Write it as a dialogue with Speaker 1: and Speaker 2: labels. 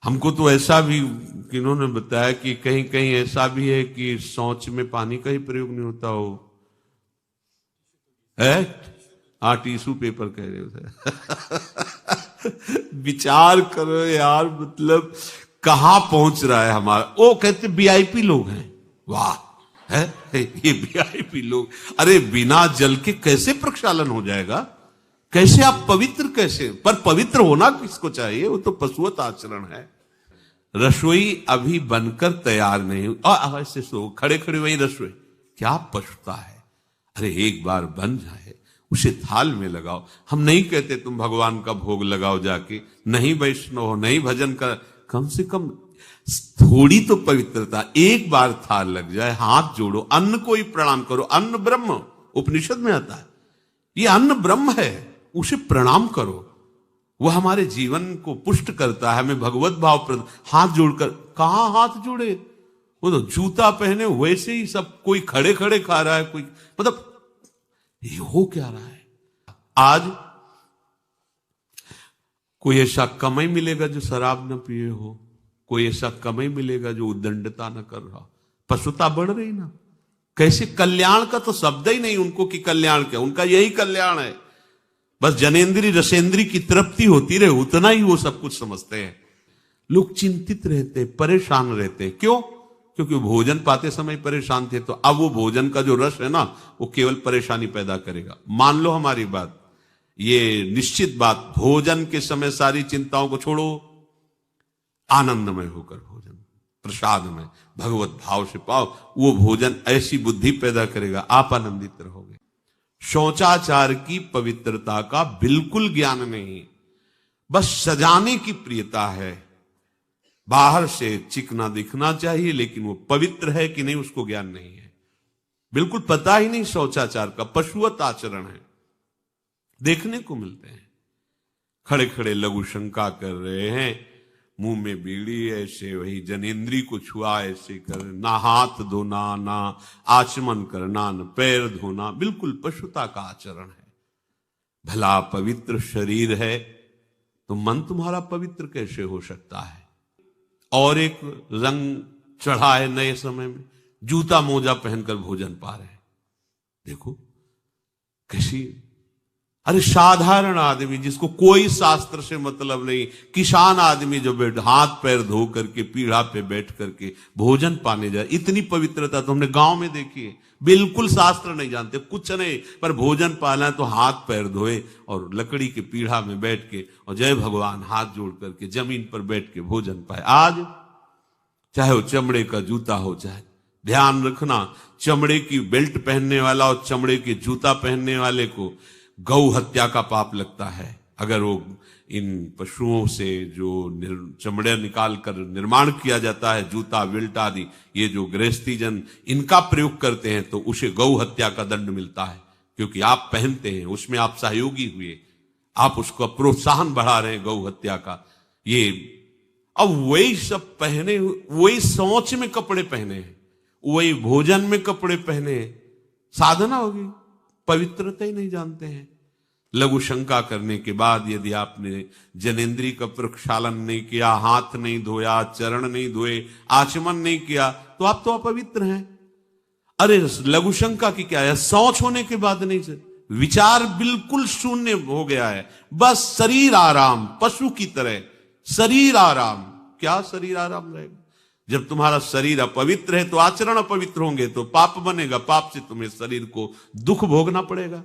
Speaker 1: हमको तो ऐसा भी इन्होंने बताया कि कहीं कहीं ऐसा भी है कि शौच में पानी का ही प्रयोग नहीं होता हो है। हाँ, टिश्यू पेपर कह रहे थे। विचार करो यार, मतलब कहां पहुंच रहा है हमारा। वो कहते वीआईपी लोग हैं, वाह है ये वीआईपी लोग। अरे बिना जल के कैसे प्रक्षालन हो जाएगा, कैसे आप पवित्र कैसे। पर पवित्र होना किसको चाहिए, वो तो पशुवत आचरण है। रसोई अभी बनकर तैयार नहीं हुई, ऐसे सो खड़े खड़े वही रसोई, क्या पछता है। अरे एक बार बन जाए उसे थाल में लगाओ। हम नहीं कहते तुम भगवान का भोग लगाओ जाके, नहीं वैष्णव हो, नहीं भजन कर, कम से कम थोड़ी तो पवित्रता। एक बार थाल लग जाए, हाथ जोड़ो, अन्न को ही प्रणाम करो। अन्न ब्रह्म उपनिषद में आता है, ये अन्न ब्रह्म है, उसे प्रणाम करो। वह हमारे जीवन को पुष्ट करता है, हमें भगवत भाव। हाथ जोड़कर कहां हाथ जोड़े, वो तो जूता पहने वैसे ही सब, कोई खड़े खड़े खा रहा है, कोई मतलब ये हो क्या रहा है। आज कोई ऐसा कमाई मिलेगा जो शराब न पिए हो, कोई ऐसा कमाई मिलेगा जो उद्दंडता न कर रहा। पशुता बढ़ रही ना, कैसे कल्याण का तो शब्द ही नहीं उनको कि कल्याण क्या, उनका यही कल्याण है, बस जनेन्द्री रसेंद्री की तृप्ति होती रहे, उतना ही वो सब कुछ समझते हैं। लोग चिंतित रहते, परेशान रहते, क्यों? क्योंकि भोजन पाते समय परेशान थे, तो अब वो भोजन का जो रस है ना, वो केवल परेशानी पैदा करेगा। मान लो हमारी बात, ये निश्चित बात, भोजन के समय सारी चिंताओं को छोड़ो, आनंदमय होकर भोजन, प्रसाद में भगवत भाव से पाओ, वो भोजन ऐसी बुद्धि पैदा करेगा, आप आनंदित रहोगे। शौचाचार की पवित्रता का बिल्कुल ज्ञान नहीं, बस सजाने की प्रियता है। बाहर से चिकना दिखना चाहिए, लेकिन वो पवित्र है कि नहीं उसको ज्ञान नहीं है, बिल्कुल पता ही नहीं। शौचाचार का पशुवत आचरण है, देखने को मिलते हैं। खड़े खड़े लघु शंका कर रहे हैं, मुंह में बीड़ी ऐसे, वही जनेन्द्री को छुआ ऐसे कर, ना हाथ धोना, ना आचमन करना, ना पैर धोना, बिल्कुल पशुता का आचरण है। भला पवित्र शरीर है तो मन तुम्हारा पवित्र कैसे हो सकता है। और एक रंग चढ़ा है नए समय में, जूता मोजा पहनकर भोजन पा रहे हैं, देखो कैसी। अरे साधारण आदमी जिसको कोई शास्त्र से मतलब नहीं, किसान आदमी जो बैठ हाथ पैर धो करके पीढ़ा पे बैठ करके भोजन पाने जाए, इतनी पवित्रता तो हमने गांव में देखी है। बिल्कुल शास्त्र नहीं जानते, कुछ नहीं, पर भोजन पाना है तो हाथ पैर धोए और लकड़ी के पीढ़ा में बैठ के और जय भगवान हाथ जोड़ करके जमीन पर बैठ के भोजन पाए। आज चाहे वो चमड़े का जूता हो, चाहे ध्यान रखना, चमड़े की बेल्ट पहनने वाला और चमड़े के जूता पहनने वाले को गौ हत्या का पाप लगता है। अगर वो इन पशुओं से जो चमड़े निकाल कर निर्माण किया जाता है, जूता बेल्ट आदि, ये जो गृहस्थी जन इनका प्रयोग करते हैं, तो उसे गौ हत्या का दंड मिलता है, क्योंकि आप पहनते हैं, उसमें आप सहयोगी हुए, आप उसको प्रोत्साहन बढ़ा रहे हैं गौ हत्या का। ये अब वही सब पहने, वही शौच में कपड़े पहने हैं, वही भोजन में कपड़े पहने हैं, साधना होगी, पवित्रता ही नहीं जानते हैं। लघु शंका करने के बाद यदि आपने जनेन्द्री का प्रक्षालन नहीं किया, हाथ नहीं धोया, चरण नहीं धोए, आचमन नहीं किया, तो आप तो अपवित्र हैं। अरे लघु शंका की क्या है, शौच होने के बाद नहीं से विचार बिल्कुल शून्य हो गया है, बस शरीर आराम, पशु की तरह शरीर आराम। क्या शरीर आराम रहेगा? जब तुम्हारा शरीर अपवित्र है तो आचरण अपवित्र होंगे, तो पाप बनेगा, पाप से तुम्हें शरीर को दुख भोगना पड़ेगा।